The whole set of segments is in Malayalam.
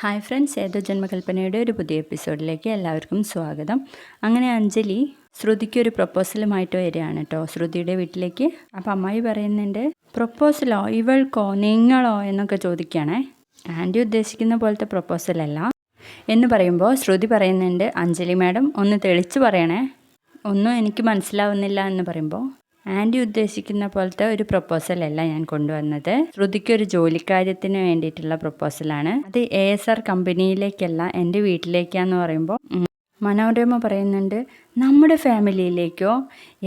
ഹായ് ഫ്രണ്ട്സ്, ഏതോ ജന്മകൽപ്പനയുടെ ഒരു പുതിയ എപ്പിസോഡിലേക്ക് എല്ലാവർക്കും സ്വാഗതം. അങ്ങനെ അഞ്ജലി ശ്രുതിക്കൊരു പ്രപ്പോസലുമായിട്ട് വരികയാണ് കേട്ടോ, ശ്രുതിയുടെ വീട്ടിലേക്ക്. അപ്പോൾ അമ്മായി പറയുന്നുണ്ട്, പ്രപ്പോസലോ, ഇവൾക്കോ, നിങ്ങളോ എന്നൊക്കെ ചോദിക്കുകയാണേ. ആൻറ്റി ഉദ്ദേശിക്കുന്ന പോലത്തെ പ്രപ്പോസലല്ല എന്ന് പറയുമ്പോൾ ശ്രുതി പറയുന്നുണ്ട്, അഞ്ജലി മാഡം ഒന്ന് തെളിച്ച് പറയണേ, ഒന്നും എനിക്ക് മനസ്സിലാവുന്നില്ല എന്ന് പറയുമ്പോൾ, ആൻറ്റി ഉദ്ദേശിക്കുന്ന പോലത്തെ ഒരു പ്രപ്പോസലല്ല ഞാൻ കൊണ്ടുവന്നത്. ശ്രുതിക്കൊരു ജോലിക്കാര്യത്തിന് വേണ്ടിയിട്ടുള്ള പ്രപ്പോസലാണ്. അത് ASR കമ്പനിയിലേക്കല്ല, എൻ്റെ വീട്ടിലേക്കാന്ന് പറയുമ്പോൾ മനോരമ പറയുന്നുണ്ട്, നമ്മുടെ ഫാമിലിയിലേക്കോ?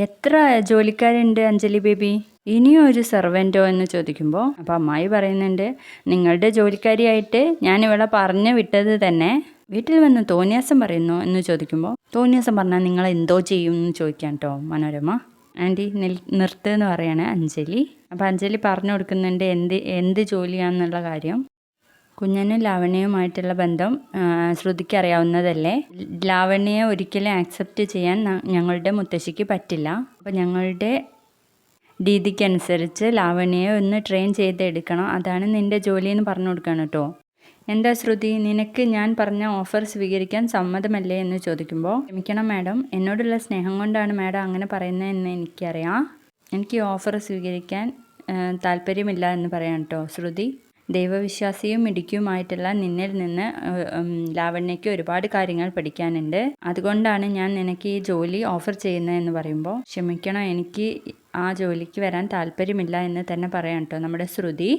എത്ര ജോലിക്കാരുണ്ട് അഞ്ജലി ബേബി? ഇനിയും ഒരു സെർവൻറ്റോ എന്ന് ചോദിക്കുമ്പോൾ അപ്പോൾ അമ്മായി പറയുന്നുണ്ട്, നിങ്ങളുടെ ജോലിക്കാരിയായിട്ട് ഞാൻ ഇവിടെ പറഞ്ഞു വിട്ടത് തന്നെ വീട്ടിൽ വന്ന് തോന്നിയാസം പറയുന്നു എന്ന് ചോദിക്കുമ്പോൾ, തോന്നിയാസം പറഞ്ഞാൽ നിങ്ങൾ എന്തോ ചെയ്യും എന്ന് ചോദിക്കാം കേട്ടോ മനോരമ. ആൻറ്റി നിർത്തുമെന്ന് പറയാണ് അഞ്ജലി. അപ്പോൾ അഞ്ജലി പറഞ്ഞു കൊടുക്കുന്നുണ്ട് എന്ത് ജോലിയാണെന്നുള്ള കാര്യം. കുഞ്ഞനും ലാവണ്യയുമായിട്ടുള്ള ബന്ധം ശ്രുതിക്ക് അറിയാവുന്നതല്ലേ. ലാവണ്യയെ ഒരിക്കലും ആക്സെപ്റ്റ് ചെയ്യാൻ ഞങ്ങളുടെ മുത്തശ്ശിക്ക് പറ്റില്ല. അപ്പോൾ ഞങ്ങളുടെ രീതിക്കനുസരിച്ച് ലാവണ്യയെ ഒന്ന് ട്രെയിൻ ചെയ്തെടുക്കണം, അതാണ് നിൻ്റെ ജോലി എന്ന് പറഞ്ഞു കൊടുക്കണം കേട്ടോ. എന്താ ശ്രുതി, നിനക്ക് ഞാൻ പറഞ്ഞ ഓഫർ സ്വീകരിക്കാൻ സമ്മതമല്ലേ എന്ന് ചോദിക്കുമ്പോൾ, ക്ഷമിക്കണം മാഡം, എന്നോടുള്ള സ്നേഹം കൊണ്ടാണ് മാഡം അങ്ങനെ പറയുന്നതെന്ന് എനിക്കറിയാം. എനിക്ക് ഈ ഓഫർ സ്വീകരിക്കാൻ താല്പര്യമില്ല എന്ന് പറയാം കേട്ടോ ശ്രുതി. ദൈവവിശ്വാസിയും മിടുക്കിയുമായിട്ടുള്ള നിന്നിൽ നിന്ന് ലാവണ്യയ്ക്ക് ഒരുപാട് കാര്യങ്ങൾ പഠിക്കാനുണ്ട്. അതുകൊണ്ടാണ് ഞാൻ നിനക്ക് ഈ ജോലി ഓഫർ ചെയ്യുന്നതെന്ന് പറയുമ്പോൾ, ക്ഷമിക്കണം, എനിക്ക് ആ ജോലിക്ക് വരാൻ താല്പര്യമില്ല എന്ന് തന്നെ പറയാം കേട്ടോ നമ്മുടെ ശ്രുതി.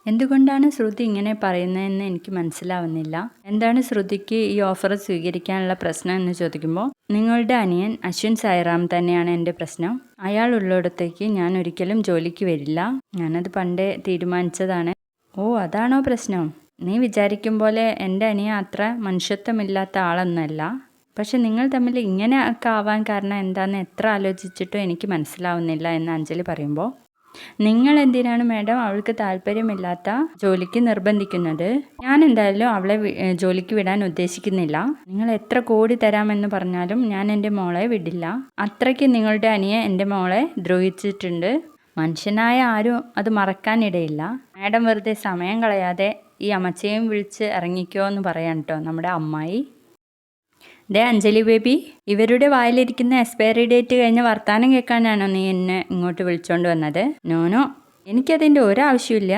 എന്തുകൊണ്ടാണ് ശ്രുതി ഇങ്ങനെ പറയുന്നതെന്ന് എനിക്ക് മനസ്സിലാവുന്നില്ല. എന്താണ് ശ്രുതിക്ക് ഈ ഓഫർ സ്വീകരിക്കാനുള്ള പ്രശ്നം എന്ന് ചോദിക്കുമ്പോൾ, നിങ്ങളുടെ അനിയൻ അശ്വിൻ സായിറാം തന്നെയാണ് എൻ്റെ പ്രശ്നം. അയാൾ ഉള്ളിടത്തേക്ക് ഞാൻ ഒരിക്കലും ജോലിക്ക് വരില്ല. ഞാനത് പണ്ടേ തീരുമാനിച്ചതാണ്. ഓ, അതാണോ പ്രശ്നം? നീ വിചാരിക്കും പോലെ എൻ്റെ അനിയൻ അത്ര മനുഷ്യത്വമില്ലാത്ത ആളൊന്നുമല്ല. പക്ഷെ നിങ്ങൾ തമ്മിൽ ഇങ്ങനെ ഒക്കെ ആവാൻ കാരണം എന്താണെന്ന് എത്ര ആലോചിച്ചിട്ടും എനിക്ക് മനസ്സിലാവുന്നില്ല എന്ന് അഞ്ജലി പറയുമ്പോൾ, നിങ്ങൾ എന്തിനാണ് മാഡം അവൾക്ക് താല്പര്യമില്ലാത്ത ജോലിക്ക് നിർബന്ധിക്കുന്നത്? ഞാൻ എന്തായാലും അവളെ ജോലിക്ക് വിടാൻ ഉദ്ദേശിക്കുന്നില്ല. നിങ്ങൾ എത്ര കോടി തരാമെന്ന് പറഞ്ഞാലും ഞാൻ എൻ്റെ മോളെ വിടില്ല. അത്രയ്ക്ക് നിങ്ങളുടെ അനിയൻ എൻ്റെ മോളെ ദ്രോഹിച്ചിട്ടുണ്ട്. മനുഷ്യനായ ആരും അത് മറക്കാനിടയില്ല. മാഡം വെറുതെ സമയം കളയാതെ ഈ അമ്മച്ചയും വിളിച്ച് ഇറങ്ങിക്കോ എന്ന് പറയാൻ കേട്ടോ നമ്മുടെ അമ്മായി. ദേ അഞ്ജലി ബേബി, ഇവരുടെ വായിലിരിക്കുന്ന എക്സ്പയറി ഡേറ്റ് കഴിഞ്ഞ വർത്താനം കേൾക്കാനാണോ നീ എന്നെ ഇങ്ങോട്ട് വിളിച്ചോണ്ട് വന്നത്? നോനോ, എനിക്കതിൻ്റെ ഒരാവശ്യമില്ല,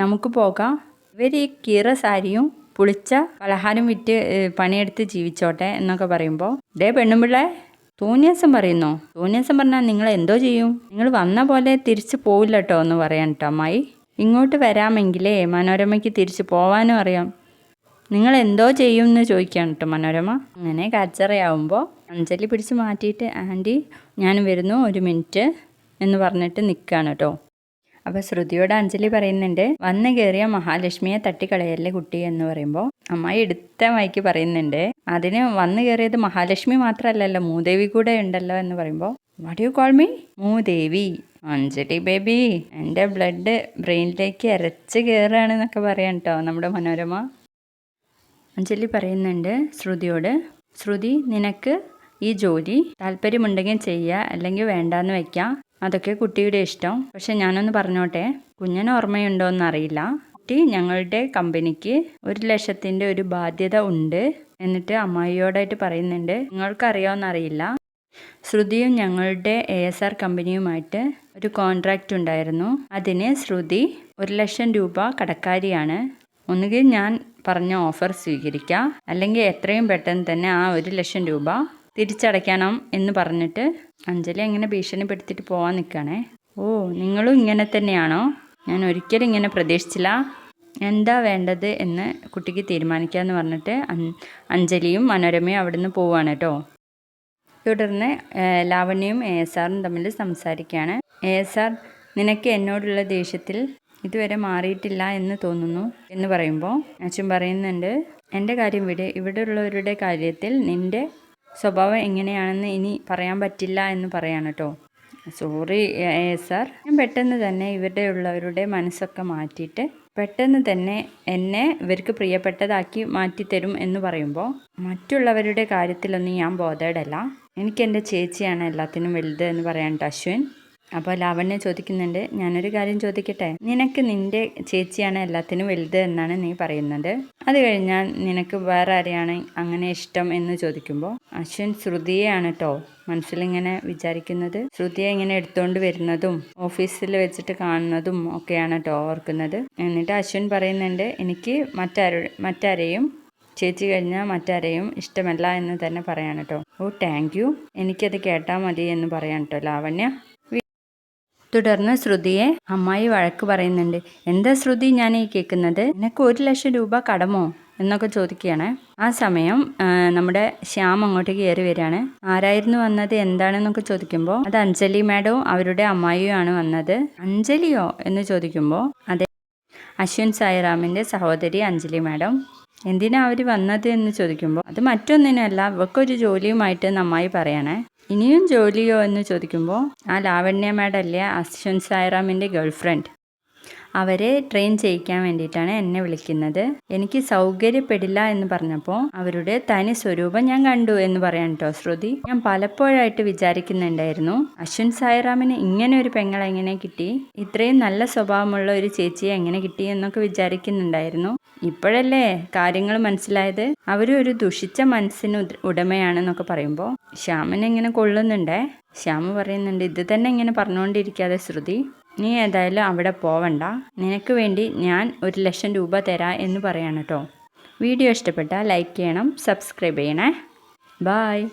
നമുക്ക് പോകാം. ഇവർ ഈ കീറ സാരിയും പുളിച്ച പലഹാരം വിറ്റ് പണിയെടുത്ത് ജീവിച്ചോട്ടെ എന്നൊക്കെ പറയുമ്പോൾ, ദേ പെണ്ണുമ്പിള്ളേ, തോന്നിയാസം പറയുന്നോ? തോന്നിയാസം പറഞ്ഞാൽ നിങ്ങൾ എന്തോ ചെയ്യും? നിങ്ങൾ വന്ന പോലെ തിരിച്ച് പോവില്ല കേട്ടോ എന്ന് പറയാൻ കേട്ടോ അമ്മായി. ഇങ്ങോട്ട് വരാമെങ്കിലേ മനോരമയ്ക്ക് തിരിച്ച് പോവാനും അറിയാം. നിങ്ങൾ എന്തോ ചെയ്യും എന്ന് ചോദിക്കുകയാണ് കേട്ടോ മനോരമ. അങ്ങനെ കച്ചറയാവുമ്പോൾ അഞ്ജലി പിടിച്ച് മാറ്റിയിട്ട്, ആൻറ്റി ഞാൻ വരുന്നു, ഒരു മിനിറ്റ് എന്ന് പറഞ്ഞിട്ട് നിൽക്കുകയാണ് കേട്ടോ. അപ്പോൾ ശ്രുതിയോട് അഞ്ജലി പറയുന്നുണ്ട്, വന്ന് കയറിയ മഹാലക്ഷ്മിയെ തട്ടിക്കളയല്ലേ കുട്ടി എന്ന് പറയുമ്പോൾ അമ്മായി എടുത്ത മൈക്ക് പറയുന്നുണ്ട്, അതിന് വന്ന് കയറിയത് മഹാലക്ഷ്മി മാത്രമല്ലല്ലോ, മൂദേവി കൂടെ ഉണ്ടല്ലോ എന്ന് പറയുമ്പോൾ, what you call me Moodevi? Anjali baby, എൻ്റെ ബ്ലഡ് ബ്രെയിനിലേക്ക് ഇരച്ച് കയറുകയാണ് എന്നൊക്കെ പറയാം കേട്ടോ നമ്മുടെ മനോരമ. അഞ്ജലി പറയുന്നുണ്ട് ശ്രുതിയോട്, ശ്രുതി, നിനക്ക് ഈ ജോലി താല്പര്യമുണ്ടെങ്കിൽ ചെയ്യുക, അല്ലെങ്കിൽ വേണ്ടാന്ന് വയ്ക്കാം, അതൊക്കെ കുട്ടിയുടെ ഇഷ്ടം. പക്ഷെ ഞാനൊന്ന് പറഞ്ഞോട്ടെ, കുഞ്ഞിന് ഓർമ്മയുണ്ടോയെന്ന് അറിയില്ല, കുട്ടി ഞങ്ങളുടെ കമ്പനിക്ക് 1,00,000 ഒരു ബാധ്യത ഉണ്ട് എന്നിട്ട് അമ്മായിയോടായിട്ട് പറയുന്നുണ്ട്. നിങ്ങൾക്കറിയാമെന്നറിയില്ല, ശ്രുതിയും ഞങ്ങളുടെ ASR കമ്പനിയുമായിട്ട് ഒരു കോൺട്രാക്റ്റ് ഉണ്ടായിരുന്നു. അതിന് ശ്രുതി 1,00,000 രൂപ കടക്കാരിയാണ്. ഒന്നുകിൽ ഞാൻ പറഞ്ഞ ഓഫർ സ്വീകരിക്കുക, അല്ലെങ്കിൽ എത്രയും പെട്ടെന്ന് തന്നെ ആ 1,00,000 രൂപ തിരിച്ചടയ്ക്കണം എന്ന് പറഞ്ഞിട്ട് അഞ്ജലി അങ്ങനെ ഭീഷണിപ്പെടുത്തിയിട്ട് പോകാൻ നിൽക്കുകയാണേ. ഓ, നിങ്ങളും ഇങ്ങനെ തന്നെയാണോ? ഞാൻ ഒരിക്കലും ഇങ്ങനെ പ്രതീക്ഷിച്ചില്ല. എന്താ വേണ്ടത് എന്ന് കുട്ടിക്ക് തീരുമാനിക്കാമെന്ന് പറഞ്ഞിട്ട് അഞ്ജലിയും മനോരമയും അവിടുന്ന് പോവുകയാണ് കേട്ടോ. തുടർന്ന് ലാവണ്യയും ASRും തമ്മിൽ സംസാരിക്കുകയാണ്. ASR, നിനക്ക് എന്നോടുള്ള ദേഷ്യത്തിൽ ഇതുവരെ മാറിയിട്ടില്ല എന്ന് തോന്നുന്നു എന്ന് പറയുമ്പോൾ അച്ഛൻ പറയുന്നുണ്ട്, എൻ്റെ കാര്യം ഇവിടെ ഉള്ളവരുടെ കാര്യത്തിൽ നിൻ്റെ സ്വഭാവം എങ്ങനെയാണെന്ന് ഇനി പറയാൻ പറ്റില്ല എന്ന് പറയാണ് കേട്ടോ. സോറി ASR, ഞാൻ പെട്ടെന്ന് തന്നെ ഇവിടെ ഉള്ളവരുടെ മനസ്സൊക്കെ മാറ്റിയിട്ട് പെട്ടെന്ന് തന്നെ എന്നെ ഇവർക്ക് പ്രിയപ്പെട്ടതാക്കി മാറ്റിത്തരും എന്ന് പറയുമ്പോൾ, മറ്റുള്ളവരുടെ കാര്യത്തിലൊന്നും ഞാൻ ബോധേഡല്ല, എനിക്ക് എൻ്റെ ചേച്ചിയാണ് എല്ലാത്തിനും വലുത് എന്ന് പറയാൻ കേട്ടോ അശ്വിൻ. അപ്പോൾ ലാവണ്യ ചോദിക്കുന്നുണ്ട്, ഞാനൊരു കാര്യം ചോദിക്കട്ടെ, നിനക്ക് നിന്റെ ചേച്ചിയാണ് എല്ലാത്തിനും വലുത് എന്നാണ് നീ പറയുന്നത്, അത് കഴിഞ്ഞാൽ നിനക്ക് വേറെ ആരെയാണ് അങ്ങനെ ഇഷ്ടം എന്ന് ചോദിക്കുമ്പോൾ അശ്വിൻ ശ്രുതിയെയാണ് കേട്ടോ മനസ്സിലിങ്ങനെ വിചാരിക്കുന്നത്. ശ്രുതിയെ ഇങ്ങനെ എടുത്തുകൊണ്ട് വരുന്നതും ഓഫീസിൽ വെച്ചിട്ട് കാണുന്നതും ഒക്കെയാണ് കേട്ടോ ഓർക്കുന്നത്. എന്നിട്ട് അശ്വിൻ പറയുന്നുണ്ട്, എനിക്ക് മറ്റാരെയും ചേച്ചി കഴിഞ്ഞാൽ മറ്റാരെയും ഇഷ്ടമല്ല എന്ന് തന്നെ പറയാൻ കേട്ടോ. ഓ താങ്ക് യു, എനിക്കത് കേട്ടാൽ മതി എന്ന് പറയാൻ കേട്ടോ ലാവണ്യ. തുടർന്ന് ശ്രുതിയെ അമ്മായി വഴക്ക് പറയുന്നുണ്ട്. എന്താ ശ്രുതി ഞാൻ ഈ കേൾക്കുന്നത്, നിനക്ക് 1,00,000 രൂപ കടമോ എന്നൊക്കെ ചോദിക്കുകയാണ്. ആ സമയം നമ്മുടെ ശ്യാം അങ്ങോട്ടേക്ക് കയറി വരികയാണ്. ആരായിരുന്നു വന്നത് എന്താണെന്നൊക്കെ ചോദിക്കുമ്പോൾ അത് അഞ്ജലി മാഡവും അവരുടെ അമ്മായിയുമാണ് വന്നത്. അഞ്ജലിയോ എന്ന് ചോദിക്കുമ്പോൾ അതെ, അശ്വിൻ സായിറാമിൻ്റെ സഹോദരി അഞ്ജലി മാഡം. എന്തിനാ അവർ വന്നത് എന്ന് ചോദിക്കുമ്പോൾ അത് മറ്റൊന്നിനല്ല, ഇവക്കൊരു ജോലിയുമായിട്ട് നന്നായി പറയണേ. ഇനിയും ജോലിയോ എന്ന് ചോദിക്കുമ്പോൾ ആ ലാവണ്യ മാഡം അല്ലേ അശ്വിൻ സായിറാമിൻ്റെ ഗേൾ ഫ്രണ്ട്, അവരെ ട്രെയിൻ ചെയ്യിക്കാൻ വേണ്ടിയിട്ടാണ് എന്നെ വിളിക്കുന്നത്. എനിക്ക് സൗകര്യപ്പെടില്ല എന്ന് പറഞ്ഞപ്പോൾ അവരുടെ തനി സ്വരൂപം ഞാൻ കണ്ടു എന്ന് പറയാൻ കേട്ടോ ശ്രുതി. ഞാൻ പലപ്പോഴായിട്ട് വിചാരിക്കുന്നുണ്ടായിരുന്നു, അശ്വിൻ സായിറാമിന് ഇങ്ങനെ ഒരു പെങ്ങളെ എങ്ങനെ കിട്ടി, ഇത്രയും നല്ല സ്വഭാവമുള്ള ഒരു ചേച്ചിയെ എങ്ങനെ കിട്ടി എന്നൊക്കെ വിചാരിക്കുന്നുണ്ടായിരുന്നു. ഇപ്പോഴല്ലേ കാര്യങ്ങൾ മനസ്സിലായത്. അവരും ഒരു ദുഷിച്ച മനസ്സിന് ഉടമയാണെന്നൊക്കെ പറയുമ്പോൾ ശ്യാമിനെ ഇങ്ങനെ കൊള്ളുന്നുണ്ടേ. ശ്യാമ് പറയുന്നുണ്ട്, ഇത് തന്നെ ഇങ്ങനെ പറഞ്ഞുകൊണ്ടിരിക്കാതെ ശ്രുതി, നീ ഏതായാലും അവിടെ പോവണ്ട, നിനക്ക് വേണ്ടി ഞാൻ 1,00,000 രൂപ തരാം എന്ന് പറയാണ് കേട്ടോ. വീഡിയോ ഇഷ്ടപ്പെട്ടാൽ ലൈക്ക് ചെയ്യണം, സബ്സ്ക്രൈബ് ചെയ്യണേ. ബായ്.